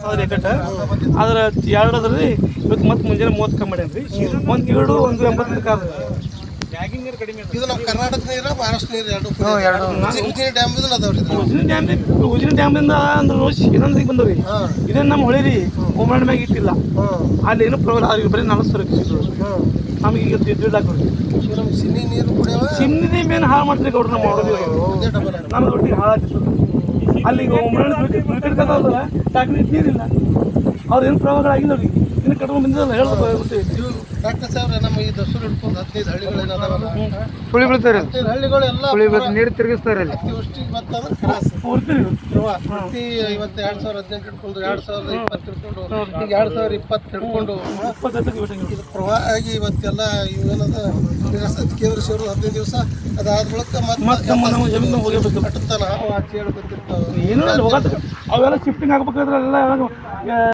ಅದ್ರ ಎಕಟ ಅದ್ರ 2 ಅದ್ರಿ ಇವತ್ತು ಮತ್ತೆ ಮುಂಜಾನೆ 30 ಕಮ್ಮಿ ಮಾಡ್ಯಾನ್ರಿ. ಒಂದು 7 ಒಂದು 85 ಆದ್ರೆ ಇದು ನಮ್ಮ ಕರ್ನಾಟಕ ನೀರ ಮಹಾರಾಷ್ಟ್ರ ನೀರು ಎರಡು ಉಜಿನಿ ಡ್ಯಾಮ್ ಅದಾವ್ರಿ. ಉಜಿನಿ ಡ್ಯಾಮಿಂದ ಅಂದ್ರೆ ನೋಡಿ ಇನ್ನೊಂದಿಗೆ ಬಂದವ್ರಿ. ಇದೇನು ನಮ್ಮ ಹೊಳಿ ರೀ ಓಮರಾಣ ಮ್ಯಾಗ ಇಟ್ಟಿಲ್ಲ. ಅಲ್ಲಿ ಏನು ಪ್ರಭಾವ ಅವ್ರಿಗೆ ಬರೀ 40 ಸಾವಿರ ನಮಗೆ ಈಗ ದುಡ್ಡು ನಮ್ಗೆ ಸಿನ್ನಿ ನೀರು ಕುಡಿಯವ ಸಿನ್ನಿದಿ ಮೇನ್ ಹಾಳು ಮಾಡ್ತಾರೆ ಗೌಡ್ರು ನಮ್ಮ ಹೊಡೆದು ನಮ್ಮ ಒಟ್ಟಿಗೆ ಹಾಳಾಗ್ತಿತ್ತು. ಅಲ್ಲಿ ಈಗ ಓಮರಾಣ ಬಿಡ್ಕತ್ತಲ್ಲ ಟಾಕಿ ನೀರಿಲ್ಲ. ಅವ್ರೇನು ಪ್ರಭಾವಗಳಾಗಿಲ್ಲ ಅವ್ರಿಗೆ ಇನ್ನು ಕಟ್ಕೊಂಡು ಬಂದಿದ್ದಲ್ಲ ಹೇಳ್ಬೇಕು. ಡಾಕ್ಟರ್ ಸಾಹೇಬ್ರೆ ನಮ್ಮ ಈ ದಸರು ಹಿಡ್ಕೊಂಡು 15 ಹಳ್ಳಿಗಳೇನದಾವಲ್ಲ ಸುಳಿ ಬೀಳ್ತಾರೆ. 15 ಹಳ್ಳಿಗಳೆಲ್ಲ ಸುಳಿ ಬೀಳ್ತಾರೆ, ನೀರು ತಿರುಗಿಸ್ತಾರೆ ಅಲ್ಲಿ. ಅತಿವೃಷ್ಟಿಗೆ ಬರ್ತಂದ್ರೆ ಕ್ರಾಸ್ ಪ್ರತಿ ಇವತ್ತು 2018 ಹಿಡ್ಕೊಂಡು 2020 ಹಿಡ್ಕೊಂಡು ಈಗ 2020 ಹಿಡ್ಕೊಂಡು ಇದು ಪ್ರವಾಹ ಆಗಿ ಇವತ್ತೆಲ್ಲ ಇವೇನದ ಕೇಂದ್ರ ಸೇರೋದು 15 ದಿವಸ ಅದಾದ ಬಳಿಕ ಮತ್ತೆ ಕಟ್ಟುತ್ತಾನ ಹಾವು ಆಚೆ ಬಂದಿರ್ತಾವೆ. ಏನೋ ಅವೆಲ್ಲ ಶಿಫ್ಟಿಂಗ್ ಆಗ್ಬೇಕಾದ್ರೆ ಎಲ್ಲ